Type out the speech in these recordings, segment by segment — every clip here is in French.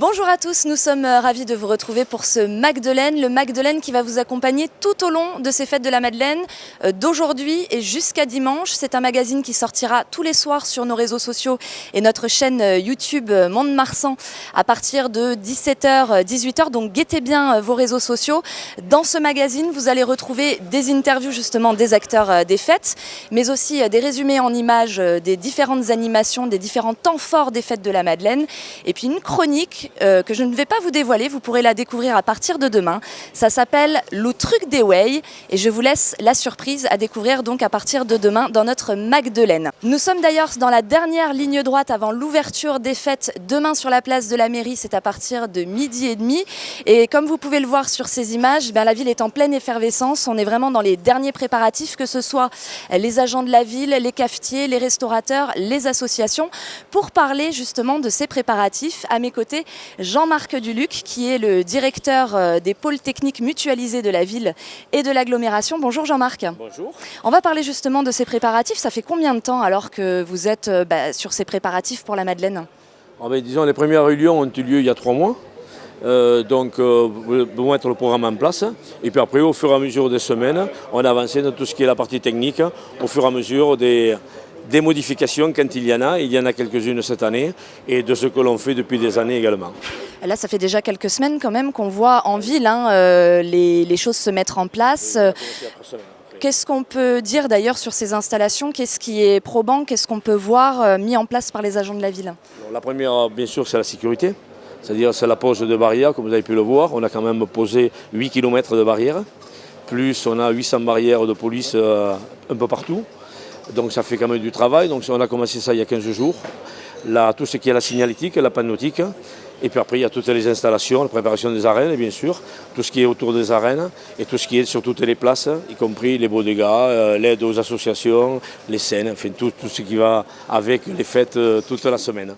Bonjour à tous, nous sommes ravis de vous retrouver pour ce Magdeleine, le Magdeleine qui va vous accompagner tout au long de ces fêtes de la Madeleine, d'aujourd'hui et jusqu'à dimanche. C'est un magazine qui sortira tous les soirs sur nos réseaux sociaux et notre chaîne YouTube Mont-de-Marsan à partir de 17h, 18h, donc guettez bien vos réseaux sociaux. Dans ce magazine, vous allez retrouver des interviews justement des acteurs des fêtes, mais aussi des résumés en images des différentes animations, des différents temps forts des fêtes de la Madeleine, et puis une chronique que je ne vais pas vous dévoiler, vous pourrez la découvrir à partir de demain. Ça s'appelle Le Truc des Way et je vous laisse la surprise à découvrir donc à partir de demain dans notre Magdeleine. Nous sommes d'ailleurs dans la dernière ligne droite avant l'ouverture des fêtes demain sur la place de la mairie, c'est à partir de 12h30 et comme vous pouvez le voir sur ces images, la ville est en pleine effervescence, on est vraiment dans les derniers préparatifs, que ce soit les agents de la ville, les cafetiers, les restaurateurs, les associations, pour parler justement de ces préparatifs. À mes côtés, Jean-Marc Duluc, qui est le directeur des pôles techniques mutualisés de la ville et de l'agglomération. Bonjour Jean-Marc. Bonjour. On va parler justement de ces préparatifs. Ça fait combien de temps alors que vous êtes sur ces préparatifs pour la Madeleine ? Disons, les premières réunions ont eu lieu il y a 3 mois. Donc, nous mettre le programme en place. Et puis après, au fur et à mesure des semaines, on a avancé dans tout ce qui est la partie technique, au fur et à mesure des modifications quand il y en a. Il y en a quelques-unes cette année et de ce que l'on fait depuis des années également. Là, ça fait déjà quelques semaines quand même qu'on voit en ville les choses se mettre en place. Qu'est-ce qu'on peut dire d'ailleurs sur ces installations? Qu'est-ce qui est probant? Qu'est-ce qu'on peut voir mis en place par les agents de la ville? Alors, la première, bien sûr, c'est la sécurité. C'est-à-dire c'est la pose de barrières, comme vous avez pu le voir. On a quand même posé 8 km de barrières. Plus on a 800 barrières de police un peu partout. Donc ça fait quand même du travail. Donc on a commencé ça il y a 15 jours. Là, tout ce qui est la signalétique, la panneautique. Et puis après, il y a toutes les installations, la préparation des arènes, bien sûr, tout ce qui est autour des arènes et tout ce qui est sur toutes les places, y compris les bodegas, l'aide aux associations, les scènes, enfin tout ce qui va avec les fêtes toute la semaine.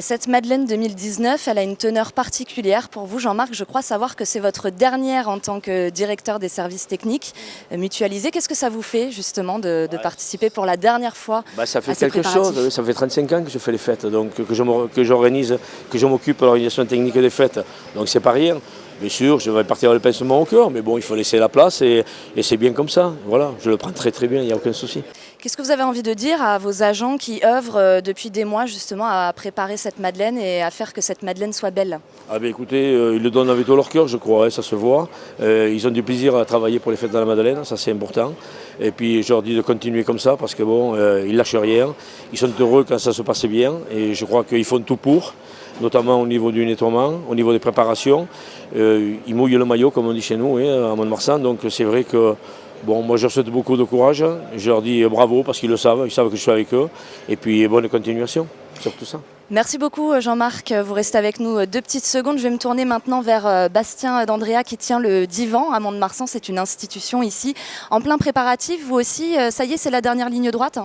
Cette Madeleine 2019, elle a une teneur particulière pour vous, Jean-Marc. Je crois savoir que c'est votre dernière en tant que directeur des services techniques mutualisés. Qu'est-ce que ça vous fait justement de participer pour la dernière fois ça fait à ces quelque chose. Ça fait 35 ans que je fais les fêtes, donc que j'organise, que je m'occupe de l'organisation technique des fêtes. Donc c'est pas rien. Bien sûr, je vais partir le pincement au cœur, mais bon, il faut laisser la place et c'est bien comme ça. Voilà, je le prends très très bien, il n'y a aucun souci. Qu'est-ce que vous avez envie de dire à vos agents qui œuvrent depuis des mois justement à préparer cette Madeleine et à faire que cette Madeleine soit belle? Écoutez, ils le donnent avec tout leur cœur, je crois, ça se voit. Ils ont du plaisir à travailler pour les fêtes de la Madeleine, ça c'est important. Et puis je leur dis de continuer comme ça parce que bon, ils lâchent rien. Ils sont heureux quand ça se passe bien et je crois qu'ils font tout pour, notamment au niveau du nettoiement, au niveau des préparations. Ils mouillent le maillot, comme on dit chez nous, à Mont-de-Marsan. Donc c'est vrai que moi je leur souhaite beaucoup de courage. Je leur dis bravo parce qu'ils le savent, ils savent que je suis avec eux. Et puis bonne continuation sur tout ça. Merci beaucoup Jean-Marc, vous restez avec nous 2 petites secondes. Je vais me tourner maintenant vers Bastien d'Andrea qui tient le Divan à Mont-de-Marsan. C'est une institution ici en plein préparatif. Vous aussi, ça y est, c'est la dernière ligne droite?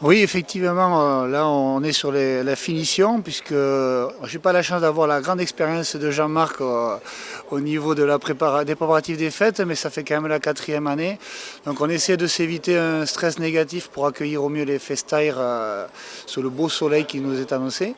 Oui, effectivement, là on est sur la finition puisque je n'ai pas la chance d'avoir la grande expérience de Jean-Marc au niveau de des préparatifs des fêtes, mais ça fait quand même la 4e année. Donc on essaie de s'éviter un stress négatif pour accueillir au mieux les festaires sous le beau soleil qui nous est annoncé.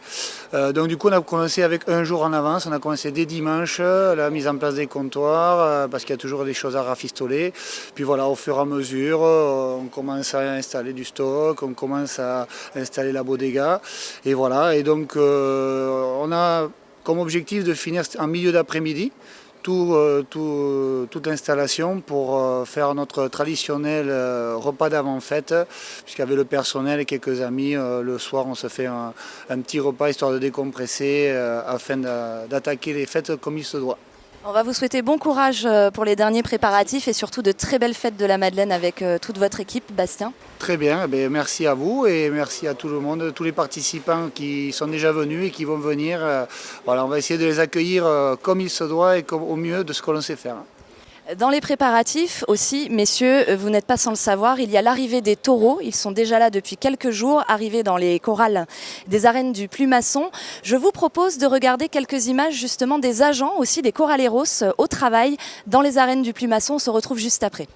Donc du coup on a commencé avec 1 jour en avance, on a commencé dès dimanche, la mise en place des comptoirs, parce qu'il y a toujours des choses à rafistoler. Puis voilà, au fur et à mesure, on commence à installer du stock, on commence à installer la bodega et voilà, et donc on a comme objectif de finir en milieu d'après-midi toute l'installation pour faire notre traditionnel repas d'avant-fête, puisqu'avec le personnel et quelques amis, le soir on se fait un petit repas histoire de décompresser afin d'attaquer les fêtes comme il se doit. On va vous souhaiter bon courage pour les derniers préparatifs et surtout de très belles fêtes de la Madeleine avec toute votre équipe, Bastien. Très bien, merci à vous et merci à tout le monde, tous les participants qui sont déjà venus et qui vont venir. Voilà, on va essayer de les accueillir comme il se doit et au mieux de ce que l'on sait faire. Dans les préparatifs aussi, messieurs, vous n'êtes pas sans le savoir, il y a l'arrivée des taureaux. Ils sont déjà là depuis quelques jours, arrivés dans les chorales des arènes du Plumasson. Je vous propose de regarder quelques images justement des agents, aussi des choraleros au travail dans les arènes du Plumasson. On se retrouve juste après.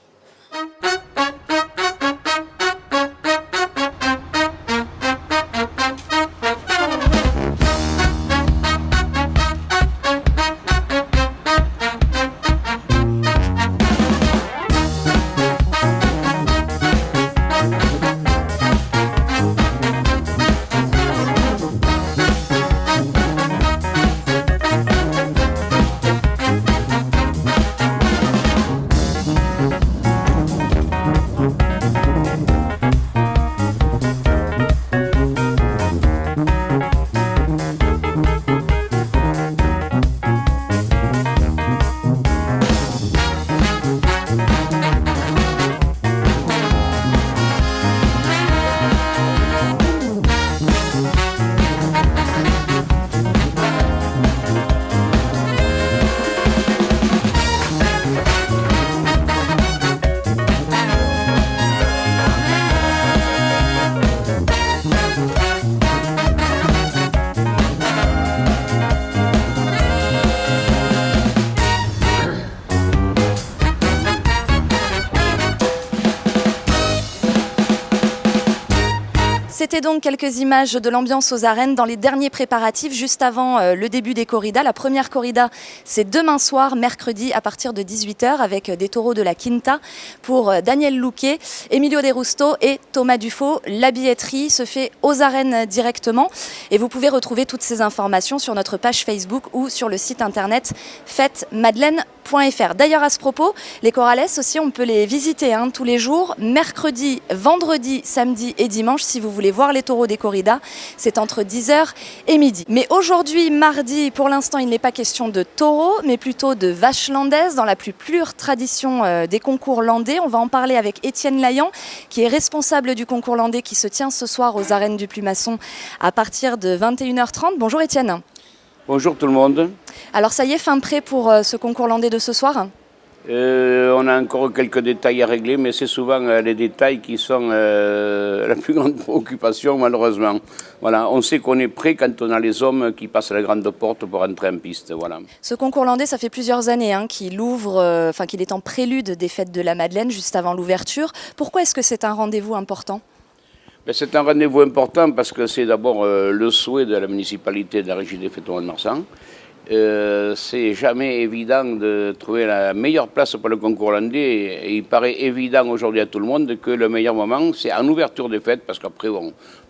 C'était donc quelques images de l'ambiance aux arènes dans les derniers préparatifs juste avant le début des corridas. La première corrida, c'est demain soir, mercredi, à partir de 18h, avec des taureaux de la Quinta pour Daniel Louquet, Emilio De Rusto et Thomas Dufaux. La billetterie se fait aux arènes directement et vous pouvez retrouver toutes ces informations sur notre page Facebook ou sur le site internet fêtemadeleine.fr. D'ailleurs, à ce propos, les corrales aussi, on peut les visiter tous les jours, mercredi, vendredi, samedi et dimanche. Si vous voulez voir les taureaux des corridas, c'est entre 10h et midi. Mais aujourd'hui, mardi, pour l'instant, il n'est pas question de taureaux, mais plutôt de vaches landaises dans la plus pure tradition des concours landais. On va en parler avec Étienne Laillant, qui est responsable du concours landais qui se tient ce soir aux arènes du Plumasson à partir de 21h30. Bonjour Étienne. Bonjour tout le monde. Alors ça y est, fin prêt pour ce concours landais de ce soir ? On a encore quelques détails à régler, mais c'est souvent les détails qui sont la plus grande préoccupation, malheureusement. Voilà, on sait qu'on est prêt quand on a les hommes qui passent la grande porte pour entrer en piste. Voilà. Ce concours landais, ça fait plusieurs années qu'il ouvre, qu'il est en prélude des fêtes de la Madeleine, juste avant l'ouverture. Pourquoi est-ce que c'est un rendez-vous important ? C'est un rendez-vous important parce que c'est d'abord le souhait de la municipalité de la Régie des Fêtes au Mois-de-Marsan. C'est jamais évident de trouver la meilleure place pour le concours landais et il paraît évident aujourd'hui à tout le monde que le meilleur moment c'est en ouverture des fêtes parce qu'après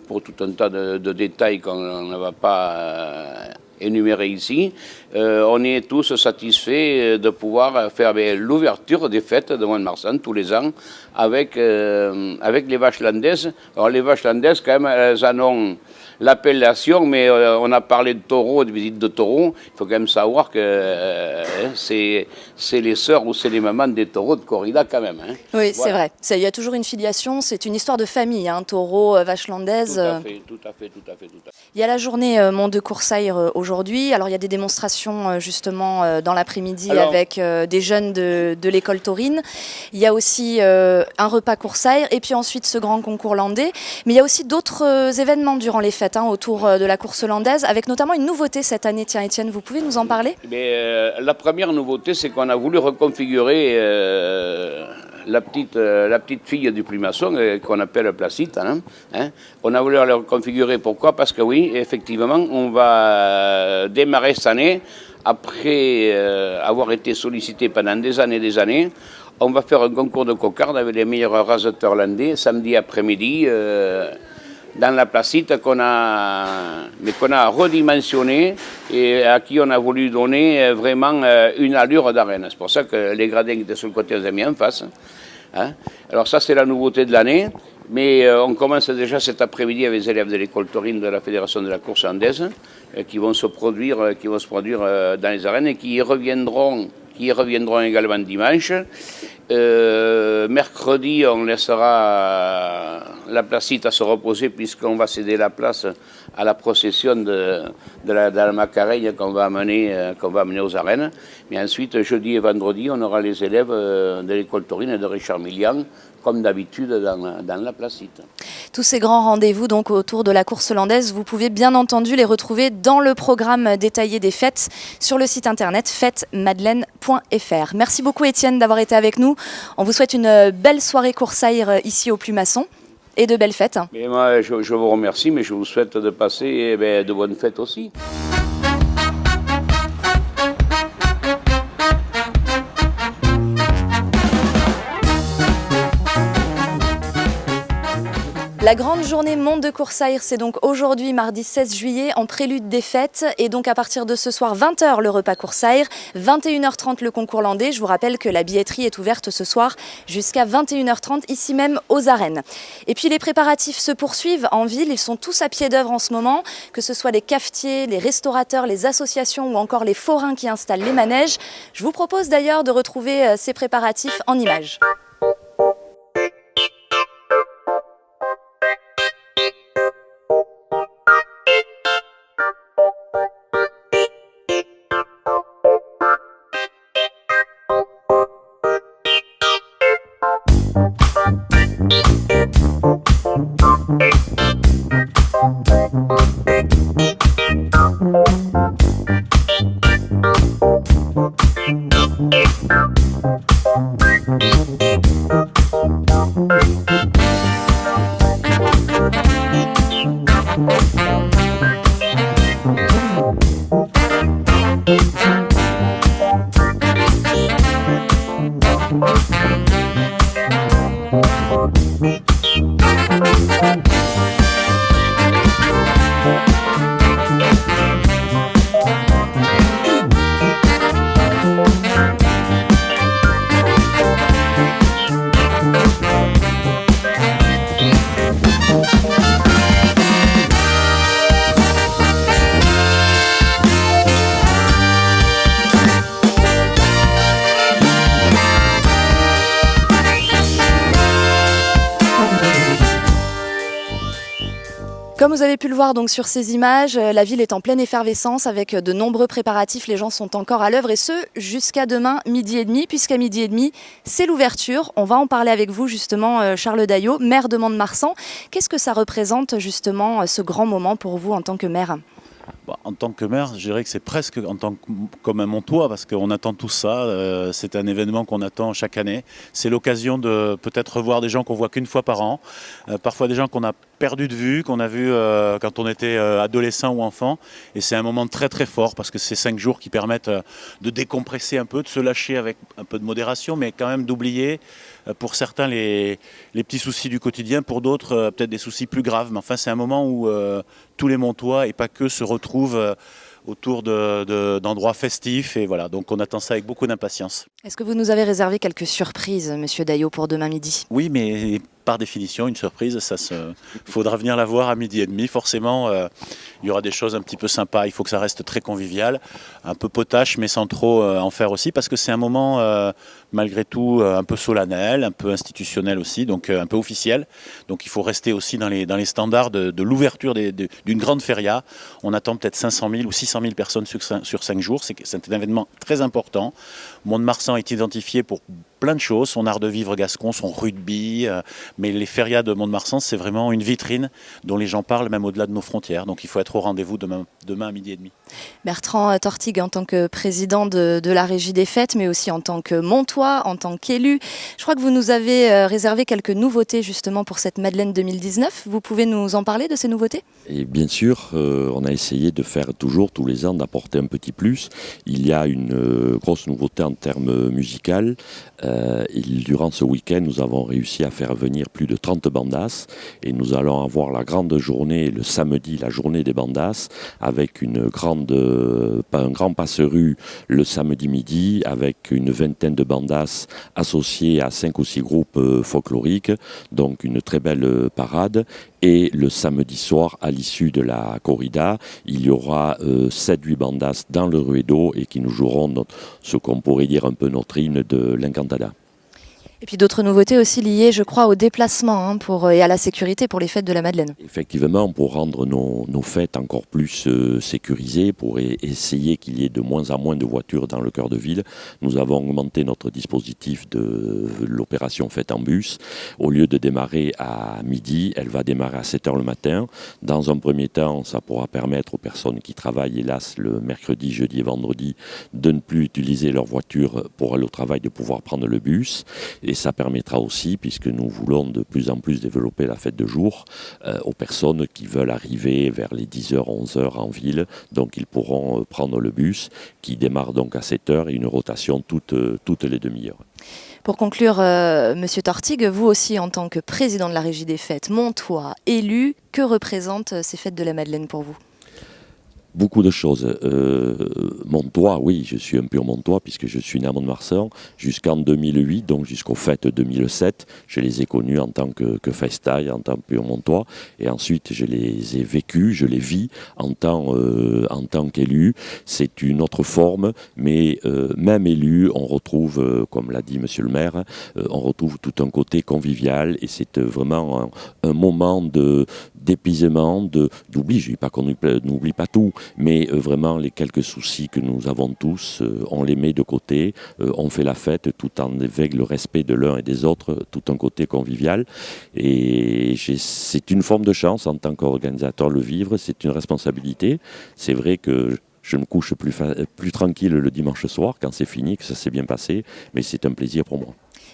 pour tout un tas de détails qu'on ne va pas énumérer ici, on est tous satisfaits de pouvoir faire l'ouverture des fêtes de Mont-de-Marsan tous les ans avec les vaches landaises. Alors les vaches landaises quand même elles en ont l'appellation, mais on a parlé de taureaux, de visite de taureaux. Il faut quand même savoir que c'est les sœurs ou c'est les mamans des taureaux de corrida quand même. Oui, voilà. C'est vrai. Il y a toujours une filiation, c'est une histoire de famille, taureaux, vaches landaises. Tout à fait. Il y a la journée Mont de Coursaire aujourd'hui. Alors il y a des démonstrations justement dans l'après-midi avec des jeunes de l'école taurine. Il y a aussi un repas Coursaire et puis ensuite ce grand concours landais. Mais il y a aussi d'autres événements durant les fêtes autour de la course landaise, avec notamment une nouveauté cette année. Tiens, Étienne, vous pouvez nous en parler ? La première nouveauté, c'est qu'on a voulu reconfigurer la petite fille du Plumasson, qu'on appelle Placide. On a voulu la reconfigurer. Pourquoi ? Parce que oui, effectivement, on va démarrer cette année, après avoir été sollicité pendant des années, on va faire un concours de cocarde avec les meilleurs rasateurs landais, samedi après-midi, dans la Placide qu'on a redimensionné et à qui on a voulu donner vraiment une allure d'arène. C'est pour ça que les gradins qui étaient sur le côté, on les a mis en face. Alors ça, c'est la nouveauté de l'année. Mais on commence déjà cet après-midi avec les élèves de l'école taurine de la Fédération de la course landaise qui vont se produire dans les arènes et qui y reviendront également dimanche. Mercredi, on laissera la Placide à se reposer puisqu'on va céder la place à la procession de la Macarègne qu'on va amener aux arènes. Mais ensuite, jeudi et vendredi, on aura les élèves de l'école taurine de Richard Millian, comme d'habitude dans la Placide. Tous ces grands rendez-vous donc autour de la course landaise, vous pouvez bien entendu les retrouver dans le programme détaillé des fêtes sur le site internet fêtemadeleine.fr. Merci beaucoup Étienne d'avoir été avec nous. On vous souhaite une belle soirée Coursaire ici au Plumasson et de belles fêtes. Mais moi, je vous remercie, mais je vous souhaite de passer de bonnes fêtes aussi. La grande journée Mont de Coursaire, c'est donc aujourd'hui, mardi 16 juillet, en prélude des fêtes. Et donc à partir de ce soir, 20h, le repas Coursaire, 21h30, le concours landais. Je vous rappelle que la billetterie est ouverte ce soir jusqu'à 21h30, ici même aux arènes. Et puis les préparatifs se poursuivent en ville. Ils sont tous à pied d'œuvre en ce moment, que ce soit les cafetiers, les restaurateurs, les associations ou encore les forains qui installent les manèges. Je vous propose d'ailleurs de retrouver ces préparatifs en images. Comme vous avez pu le voir donc sur ces images, la ville est en pleine effervescence avec de nombreux préparatifs. Les gens sont encore à l'œuvre et ce jusqu'à demain midi et demi, puisqu'à midi et demi, c'est l'ouverture. On va en parler avec vous justement, Charles Daillot, maire de Mont-de-Marsan. Qu'est-ce que ça représente justement ce grand moment pour vous en tant que maire ? En tant que maire, je dirais que c'est presque comme un Montois, parce qu'on attend tout ça. C'est un événement qu'on attend chaque année. C'est l'occasion de peut-être revoir des gens qu'on voit qu'une fois par an, parfois des gens qu'on a perdu de vue, qu'on a vu quand on était adolescent ou enfant. Et c'est un moment très très fort, parce que c'est 5 jours qui permettent de décompresser un peu, de se lâcher avec un peu de modération, mais quand même d'oublier pour certains les petits soucis du quotidien, pour d'autres peut-être des soucis plus graves. Mais enfin, c'est un moment où tous les Montois, et pas que, se retrouvent autour d'endroits festifs. Et voilà, donc on attend ça avec beaucoup d'impatience. Est-ce que vous nous avez réservé quelques surprises, Monsieur Daillot, pour demain midi ? Oui, mais par définition, une surprise, faudra venir la voir à midi et demi. Forcément, il y aura des choses un petit peu sympas. Il faut que ça reste très convivial, un peu potache, mais sans trop en faire aussi, parce que c'est un moment, malgré tout, un peu solennel, un peu institutionnel aussi, donc un peu officiel. Donc il faut rester aussi dans les standards de l'ouverture d'une grande feria. On attend peut-être 500 000 ou 600 000 personnes sur 5 jours. C'est un événement très important. Mont-de-Marsan est identifié pour plein de choses, son art de vivre gascon, son rugby, mais les férias de Mont-de-Marsan, c'est vraiment une vitrine dont les gens parlent même au-delà de nos frontières. Donc il faut être au rendez-vous demain à midi et demi. Bertrand Tortigue, en tant que président de la Régie des Fêtes, mais aussi en tant que Montois, en tant qu'élu, je crois que vous nous avez réservé quelques nouveautés justement pour cette Madeleine 2019. Vous pouvez nous en parler de ces nouveautés ? Et bien sûr, on a essayé de faire toujours, tous les ans, d'apporter un petit plus. Il y a une grosse nouveauté en termes musicaux. Durant ce week-end, nous avons réussi à faire venir plus de 30 bandas et nous allons avoir la grande journée, le samedi, la journée des bandas, avec un grand passe-rue le samedi midi, avec une vingtaine de bandas associés à 5 ou 6 groupes folkloriques, donc une très belle parade. Et le samedi soir, à l'issue de la corrida, il y aura 7-8 bandas dans le Ruedo et qui nous joueront ce qu'on pourrait dire un peu notre hymne de l'Encantada. Et puis d'autres nouveautés aussi liées, je crois, au déplacement et à la sécurité pour les fêtes de la Madeleine. Effectivement, pour rendre nos fêtes encore plus sécurisées, pour essayer qu'il y ait de moins en moins de voitures dans le cœur de ville, nous avons augmenté notre dispositif de l'opération Fête en bus. Au lieu de démarrer à midi, elle va démarrer à 7h le matin. Dans un premier temps, ça pourra permettre aux personnes qui travaillent, hélas, le mercredi, jeudi et vendredi, de ne plus utiliser leur voiture pour aller au travail, de pouvoir prendre le bus. Et ça permettra aussi, puisque nous voulons de plus en plus développer la fête de jour, aux personnes qui veulent arriver vers les 10h, 11h en ville. Donc ils pourront prendre le bus qui démarre donc à 7h et une rotation toutes les demi-heures. Pour conclure, Monsieur Tortigue, vous aussi en tant que président de la Régie des Fêtes, Montois, élu, que représentent ces fêtes de la Madeleine pour vous ? Beaucoup de choses. Montois, oui, je suis un pur Montois puisque je suis né à Mont-de-Marsan jusqu'en 2008, donc jusqu'aux fêtes 2007. Je les ai connus en tant que festaille, en tant que pur Montois. Et ensuite, je les ai vécus, je les vis en tant qu'élu. C'est une autre forme, mais même élu, on retrouve, comme l'a dit monsieur le maire, on retrouve tout un côté convivial et c'est vraiment un moment d'épuisement, d'oubli. Je ne dis pas qu'on n'oublie pas tout, mais vraiment les quelques soucis que nous avons tous, on les met de côté, on fait la fête tout avec le respect de l'un et des autres, tout un côté convivial. Et c'est une forme de chance en tant qu'organisateur de le vivre, c'est une responsabilité. C'est vrai que je me couche plus tranquille le dimanche soir quand c'est fini, que ça s'est bien passé, mais c'est un plaisir pour moi.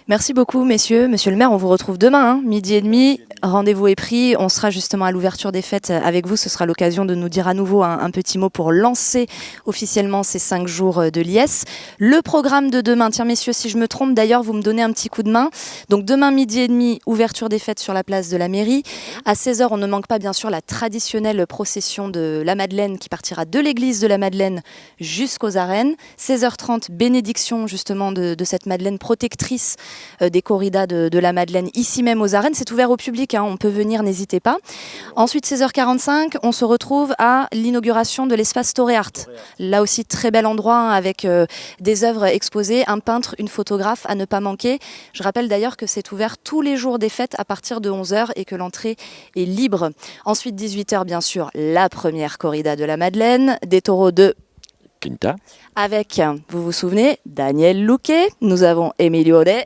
Merci beaucoup, messieurs. Monsieur le maire, on vous retrouve demain, midi et demi, Rendez-vous est pris. On sera justement à l'ouverture des fêtes avec vous. Ce sera l'occasion de nous dire à nouveau un petit mot pour lancer officiellement ces 5 jours de liesse. Le programme de demain, tiens messieurs, si je me trompe, d'ailleurs, vous me donnez un petit coup de main. Donc demain, 12h30, ouverture des fêtes sur la place de la mairie. À 16h, on ne manque pas bien sûr la traditionnelle procession de la Madeleine qui partira de l'église de la Madeleine jusqu'aux arènes. 16h30, bénédiction justement de cette Madeleine protectrice des corridas de la Madeleine ici même aux arènes. C'est ouvert au public, hein, on peut venir, n'hésitez pas. Ensuite, 16h45, on se retrouve à l'inauguration de l'espace Storé Art. Là aussi, très bel endroit hein, avec des œuvres exposées, un peintre, une photographe à ne pas manquer. Je rappelle d'ailleurs que c'est ouvert tous les jours des fêtes à partir de 11h et que l'entrée est libre. Ensuite, 18h, bien sûr, la première corrida de la Madeleine, des taureaux de Quinta. avec, vous vous souvenez, Daniel Louquet, nous avons Emilio De,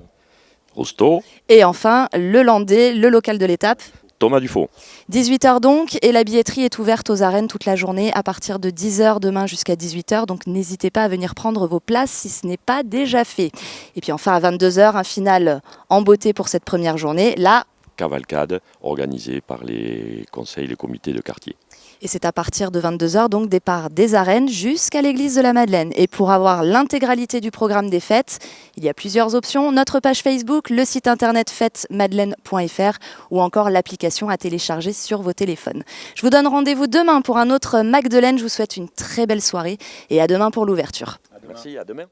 Rosto. et enfin le Landais, le local de l'étape. Thomas Dufault. 18h donc, et la billetterie est ouverte aux arènes toute la journée à partir de 10h demain jusqu'à 18h, donc n'hésitez pas à venir prendre vos places si ce n'est pas déjà fait. Et puis enfin à 22h, un final en beauté pour cette première journée, là. Cavalcade organisée par les conseils, les comités de quartier. Et c'est à partir de 22h, donc départ des arènes jusqu'à l'église de la Madeleine. Et pour avoir l'intégralité du programme des fêtes, il y a plusieurs options. Notre page Facebook, le site internet fêtesmadeleine.fr ou encore l'application à télécharger sur vos téléphones. Je vous donne rendez-vous demain pour un autre Magdeleine. Je vous souhaite une très belle soirée et à demain pour l'ouverture. Merci, à demain.